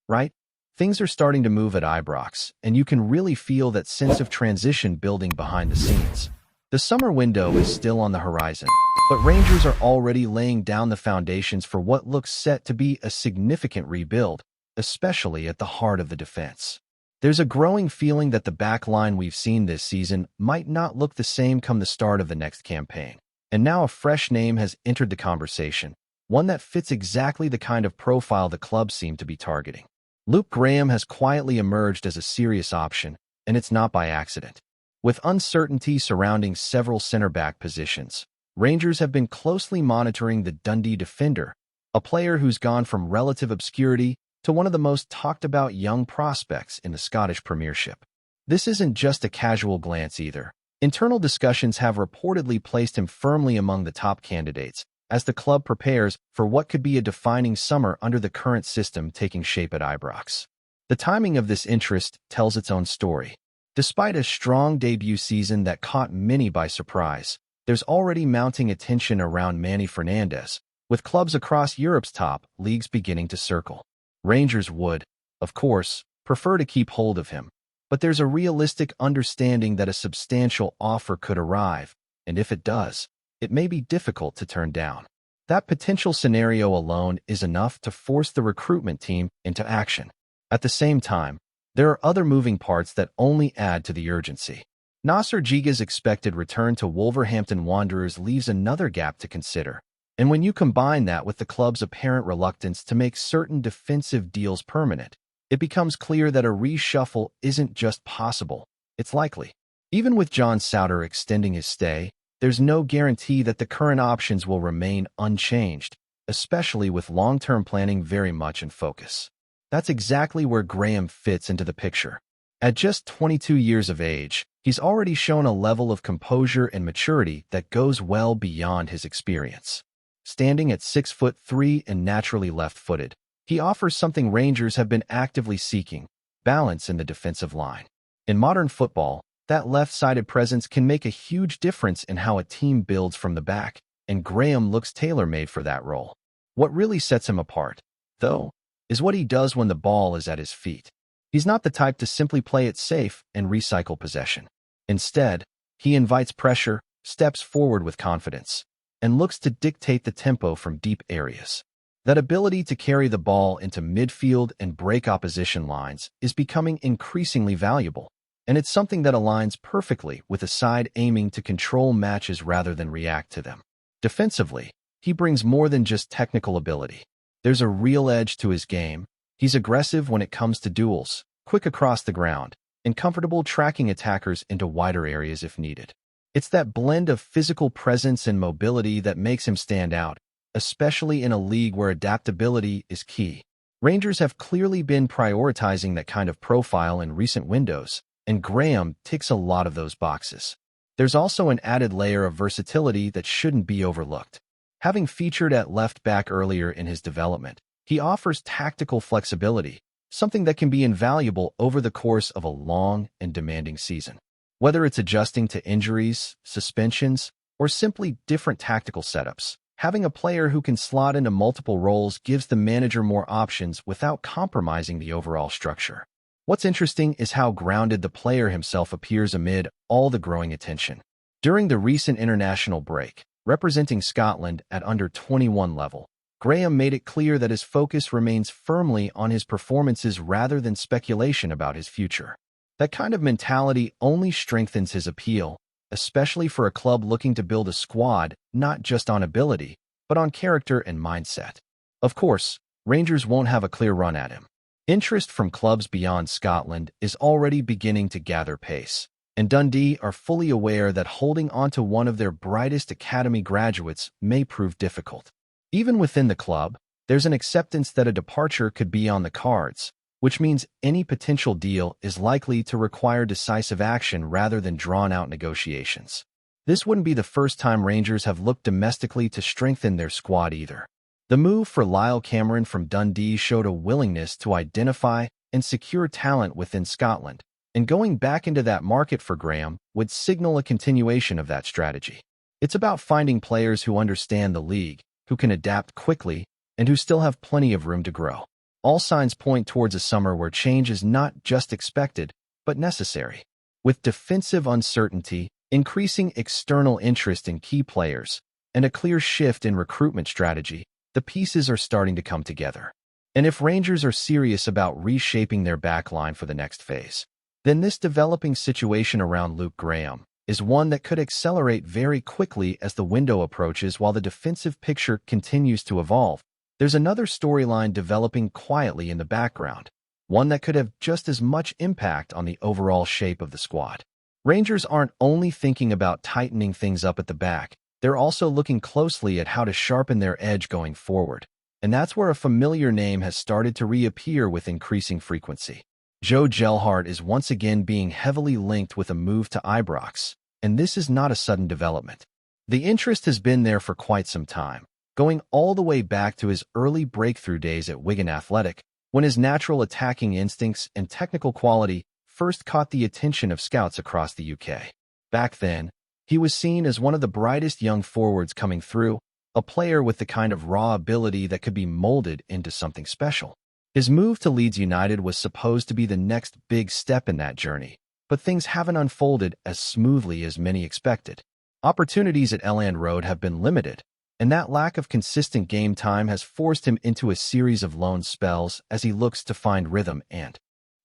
right? Things are starting to move at Ibrox, and you can really feel that sense of transition building behind the scenes. The summer window is still on the horizon, but Rangers are already laying down the foundations for what looks set to be a significant rebuild, especially at the heart of the defense. There's a growing feeling that the back line we've seen this season might not look the same come the start of the next campaign. And now a fresh name has entered the conversation, one that fits exactly the kind of profile the club seem to be targeting. Luke Graham has quietly emerged as a serious option, and it's not by accident. With uncertainty surrounding several center-back positions, Rangers have been closely monitoring the Dundee defender, a player who's gone from relative obscurity to one of the most talked-about young prospects in the Scottish Premiership. This isn't just a casual glance either. Internal discussions have reportedly placed him firmly among the top candidates as the club prepares for what could be a defining summer under the current system taking shape at Ibrox. The timing of this interest tells its own story. Despite a strong debut season that caught many by surprise, there's already mounting attention around Manny Fernandez, with clubs across Europe's top leagues beginning to circle. Rangers would, of course, prefer to keep hold of him, but there's a realistic understanding that a substantial offer could arrive, and if it does, it may be difficult to turn down. That potential scenario alone is enough to force the recruitment team into action. At the same time, there are other moving parts that only add to the urgency. Nasser Giga's expected return to Wolverhampton Wanderers leaves another gap to consider, and when you combine that with the club's apparent reluctance to make certain defensive deals permanent, it becomes clear that a reshuffle isn't just possible, it's likely. Even with John Souter extending his stay, there's no guarantee that the current options will remain unchanged, especially with long-term planning very much in focus. That's exactly where Graham fits into the picture. At just 22 years of age, he's already shown a level of composure and maturity that goes well beyond his experience. Standing at 6'3" and naturally left-footed, he offers something Rangers have been actively seeking: balance in the defensive line. In modern football, that left-sided presence can make a huge difference in how a team builds from the back, and Graham looks tailor-made for that role. What really sets him apart, though, is what he does when the ball is at his feet. He's not the type to simply play it safe and recycle possession. Instead, he invites pressure, steps forward with confidence, and looks to dictate the tempo from deep areas. That ability to carry the ball into midfield and break opposition lines is becoming increasingly valuable, and it's something that aligns perfectly with a side aiming to control matches rather than react to them. Defensively, he brings more than just technical ability. There's a real edge to his game. He's aggressive when it comes to duels, quick across the ground, and comfortable tracking attackers into wider areas if needed. It's that blend of physical presence and mobility that makes him stand out, especially in a league where adaptability is key. Rangers have clearly been prioritizing that kind of profile in recent windows, and Graham ticks a lot of those boxes. There's also an added layer of versatility that shouldn't be overlooked. Having featured at left back earlier in his development, he offers tactical flexibility, something that can be invaluable over the course of a long and demanding season. Whether it's adjusting to injuries, suspensions, or simply different tactical setups, having a player who can slot into multiple roles gives the manager more options without compromising the overall structure. What's interesting is how grounded the player himself appears amid all the growing attention. During the recent international break, representing Scotland at under-21 level, Graham made it clear that his focus remains firmly on his performances rather than speculation about his future. That kind of mentality only strengthens his appeal, especially for a club looking to build a squad not just on ability, but on character and mindset. Of course, Rangers won't have a clear run at him. Interest from clubs beyond Scotland is already beginning to gather pace, and Dundee are fully aware that holding onto one of their brightest academy graduates may prove difficult. Even within the club, there's an acceptance that a departure could be on the cards, which means any potential deal is likely to require decisive action rather than drawn-out negotiations. This wouldn't be the first time Rangers have looked domestically to strengthen their squad either. The move for Lyle Cameron from Dundee showed a willingness to identify and secure talent within Scotland, and going back into that market for Graham would signal a continuation of that strategy. It's about finding players who understand the league, who can adapt quickly, and who still have plenty of room to grow. All signs point towards a summer where change is not just expected, but necessary. With defensive uncertainty, increasing external interest in key players, and a clear shift in recruitment strategy, the pieces are starting to come together. And if Rangers are serious about reshaping their backline for the next phase, then this developing situation around Luke Graham is one that could accelerate very quickly as the window approaches while the defensive picture continues to evolve. There's another storyline developing quietly in the background, one that could have just as much impact on the overall shape of the squad. Rangers aren't only thinking about tightening things up at the back, they're also looking closely at how to sharpen their edge going forward. And that's where a familiar name has started to reappear with increasing frequency. Joe Gelhardt is once again being heavily linked with a move to Ibrox, and this is not a sudden development. The interest has been there for quite some time, going all the way back to his early breakthrough days at Wigan Athletic, when his natural attacking instincts and technical quality first caught the attention of scouts across the UK. Back then, he was seen as one of the brightest young forwards coming through, a player with the kind of raw ability that could be molded into something special. His move to Leeds United was supposed to be the next big step in that journey, but things haven't unfolded as smoothly as many expected. Opportunities at Elland Road have been limited, and that lack of consistent game time has forced him into a series of loan spells as he looks to find rhythm and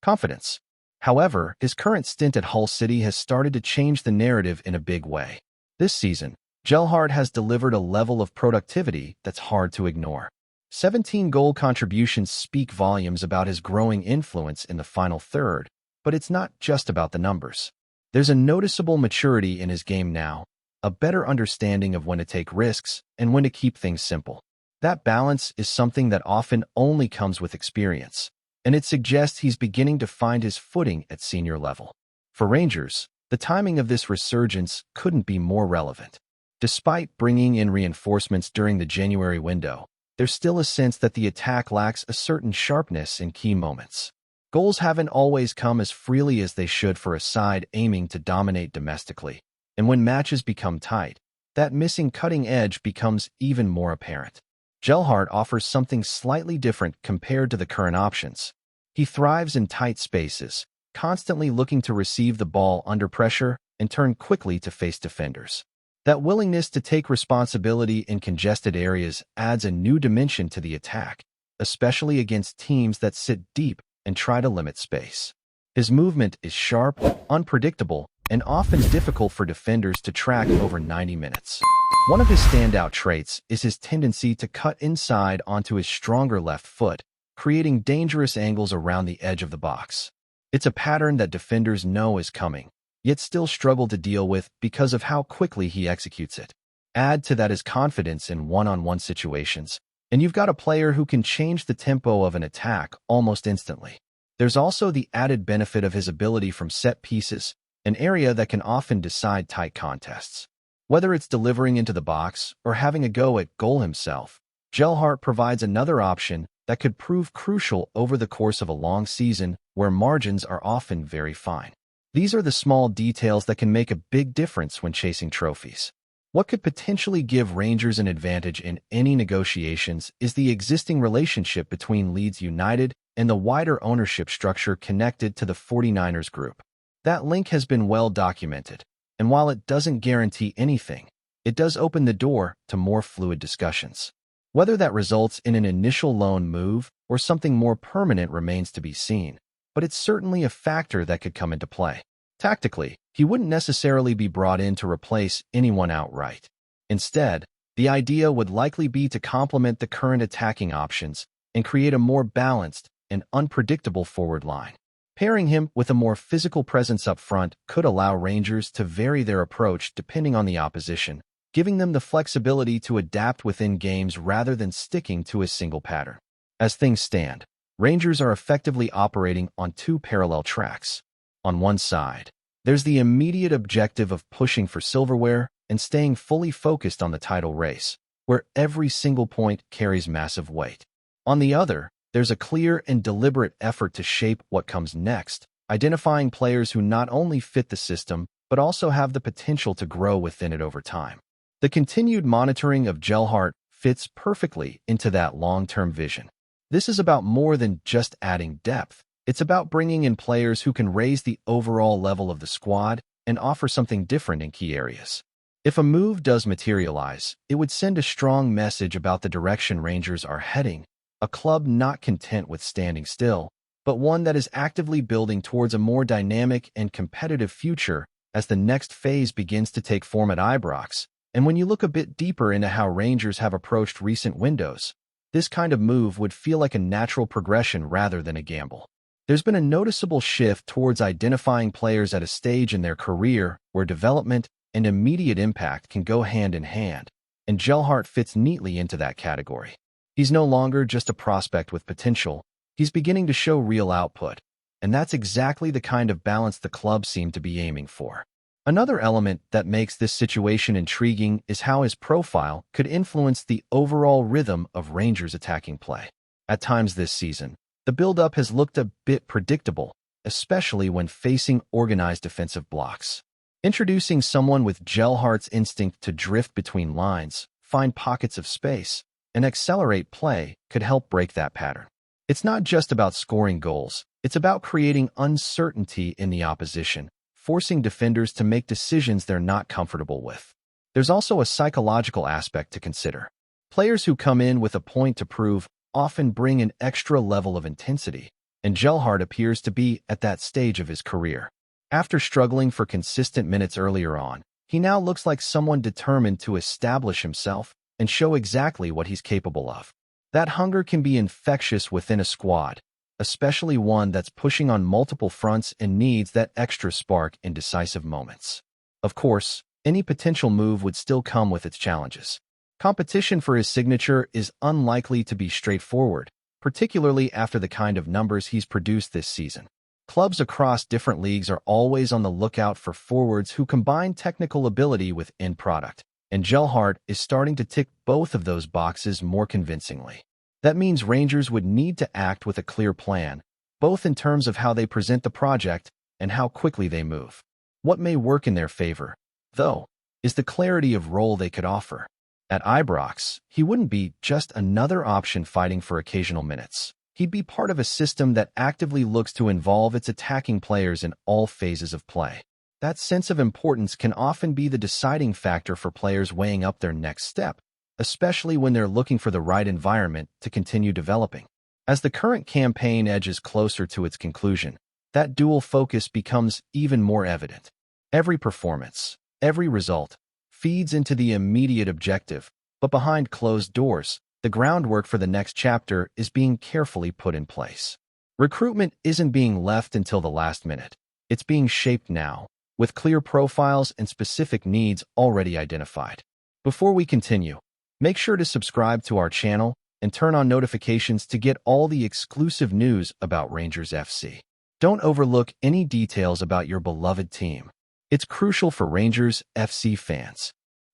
confidence. However, his current stint at Hull City has started to change the narrative in a big way. This season, Gelhardt has delivered a level of productivity that's hard to ignore. 17 goal contributions speak volumes about his growing influence in the final third, but it's not just about the numbers. There's a noticeable maturity in his game now, a better understanding of when to take risks and when to keep things simple. That balance is something that often only comes with experience, and it suggests he's beginning to find his footing at senior level. For Rangers, the timing of this resurgence couldn't be more relevant. Despite bringing in reinforcements during the January window, there's still a sense that the attack lacks a certain sharpness in key moments. Goals haven't always come as freely as they should for a side aiming to dominate domestically, and when matches become tight, that missing cutting edge becomes even more apparent. Gelhardt offers something slightly different compared to the current options. He thrives in tight spaces, constantly looking to receive the ball under pressure and turn quickly to face defenders. That willingness to take responsibility in congested areas adds a new dimension to the attack, especially against teams that sit deep and try to limit space. His movement is sharp, unpredictable, and often difficult for defenders to track over 90 minutes. One of his standout traits is his tendency to cut inside onto his stronger left foot, creating dangerous angles around the edge of the box. It's a pattern that defenders know is coming, yet still struggle to deal with because of how quickly he executes it. Add to that his confidence in one-on-one situations, and you've got a player who can change the tempo of an attack almost instantly. There's also the added benefit of his ability from set pieces, an area that can often decide tight contests. Whether it's delivering into the box or having a go at goal himself, Gelhardt provides another option that could prove crucial over the course of a long season where margins are often very fine. These are the small details that can make a big difference when chasing trophies. What could potentially give Rangers an advantage in any negotiations is the existing relationship between Leeds United and the wider ownership structure connected to the 49ers group. That link has been well documented, and while it doesn't guarantee anything, it does open the door to more fluid discussions. Whether that results in an initial loan move or something more permanent remains to be seen, but it's certainly a factor that could come into play. Tactically, he wouldn't necessarily be brought in to replace anyone outright. Instead, the idea would likely be to complement the current attacking options and create a more balanced and unpredictable forward line. Pairing him with a more physical presence up front could allow Rangers to vary their approach depending on the opposition, giving them the flexibility to adapt within games rather than sticking to a single pattern. As things stand, Rangers are effectively operating on two parallel tracks. On one side, there's the immediate objective of pushing for silverware and staying fully focused on the title race, where every single point carries massive weight. On the other, there's a clear and deliberate effort to shape what comes next, identifying players who not only fit the system, but also have the potential to grow within it over time. The continued monitoring of Gelhardt fits perfectly into that long-term vision. This is about more than just adding depth. It's about bringing in players who can raise the overall level of the squad and offer something different in key areas. If a move does materialize, it would send a strong message about the direction Rangers are heading, a club not content with standing still, but one that is actively building towards a more dynamic and competitive future as the next phase begins to take form at Ibrox. And when you look a bit deeper into how Rangers have approached recent windows, this kind of move would feel like a natural progression rather than a gamble. There's been a noticeable shift towards identifying players at a stage in their career where development and immediate impact can go hand in hand, and Gelhardt fits neatly into that category. He's no longer just a prospect with potential, he's beginning to show real output, and that's exactly the kind of balance the club seemed to be aiming for. Another element that makes this situation intriguing is how his profile could influence the overall rhythm of Rangers' attacking play. At times this season, the build-up has looked a bit predictable, especially when facing organized defensive blocks. Introducing someone with Gelhardt's instinct to drift between lines, find pockets of space, and accelerate play could help break that pattern. It's not just about scoring goals, it's about creating uncertainty in the opposition, forcing defenders to make decisions they're not comfortable with. There's also a psychological aspect to consider. Players who come in with a point to prove often bring an extra level of intensity, and Gelhardt appears to be at that stage of his career. After struggling for consistent minutes earlier on, he now looks like someone determined to establish himself and show exactly what he's capable of. That hunger can be infectious within a squad, especially one that's pushing on multiple fronts and needs that extra spark in decisive moments. Of course, any potential move would still come with its challenges. Competition for his signature is unlikely to be straightforward, particularly after the kind of numbers he's produced this season. Clubs across different leagues are always on the lookout for forwards who combine technical ability with end product, and Gelhardt is starting to tick both of those boxes more convincingly. That means Rangers would need to act with a clear plan, both in terms of how they present the project and how quickly they move. What may work in their favor, though, is the clarity of role they could offer. At Ibrox, he wouldn't be just another option fighting for occasional minutes. He'd be part of a system that actively looks to involve its attacking players in all phases of play. That sense of importance can often be the deciding factor for players weighing up their next step, especially when they're looking for the right environment to continue developing. As the current campaign edges closer to its conclusion, that dual focus becomes even more evident. Every performance, every result, feeds into the immediate objective, but behind closed doors, the groundwork for the next chapter is being carefully put in place. Recruitment isn't being left until the last minute. It's being shaped now, with clear profiles and specific needs already identified. Before we continue, make sure to subscribe to our channel and turn on notifications to get all the exclusive news about Rangers FC. Don't overlook any details about your beloved team. It's crucial for Rangers FC fans.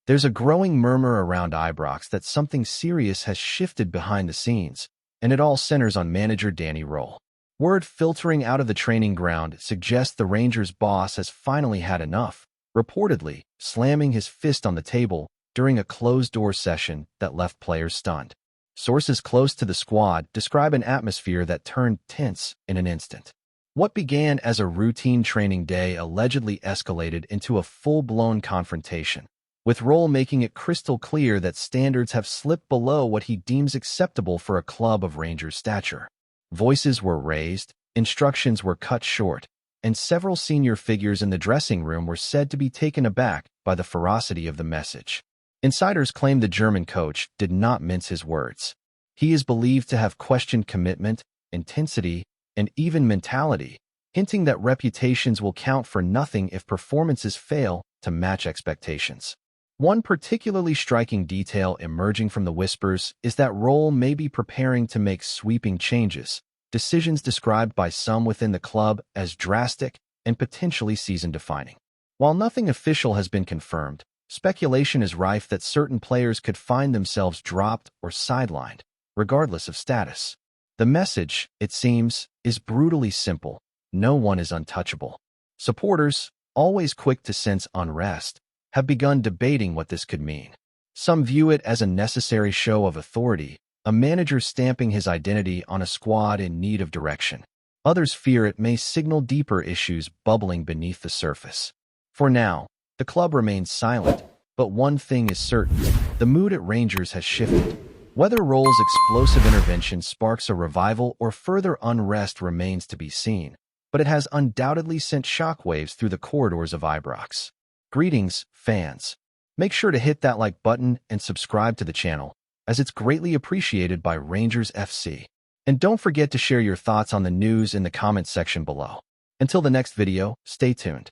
There's a growing murmur around Ibrox that something serious has shifted behind the scenes, and it all centers on manager Danny ROHL. Word filtering out of the training ground suggests the Rangers boss has finally had enough, reportedly slamming his fist on the table during a closed-door session that left players stunned. Sources close to the squad describe an atmosphere that turned tense in an instant. What began as a routine training day allegedly escalated into a full-blown confrontation, with ROHL making it crystal clear that standards have slipped below what he deems acceptable for a club of Rangers' stature. Voices were raised, instructions were cut short, and several senior figures in the dressing room were said to be taken aback by the ferocity of the message. Insiders claim the German coach did not mince his words. He is believed to have questioned commitment, intensity, and even mentality, hinting that reputations will count for nothing if performances fail to match expectations. One particularly striking detail emerging from the whispers is that ROHL may be preparing to make sweeping changes, decisions described by some within the club as drastic and potentially season-defining. While nothing official has been confirmed, speculation is rife that certain players could find themselves dropped or sidelined, regardless of status. The message, it seems, is brutally simple: no one is untouchable. Supporters, always quick to sense unrest, have begun debating what this could mean. Some view it as a necessary show of authority, a manager stamping his identity on a squad in need of direction. Others fear it may signal deeper issues bubbling beneath the surface. For now, the club remains silent, but one thing is certain: the mood at Rangers has shifted. Whether ROHL's explosive intervention sparks a revival or further unrest remains to be seen, but it has undoubtedly sent shockwaves through the corridors of Ibrox. Greetings, fans. Make sure to hit that like button and subscribe to the channel, as it's greatly appreciated by Rangers FC. And don't forget to share your thoughts on the news in the comments section below. Until the next video, stay tuned.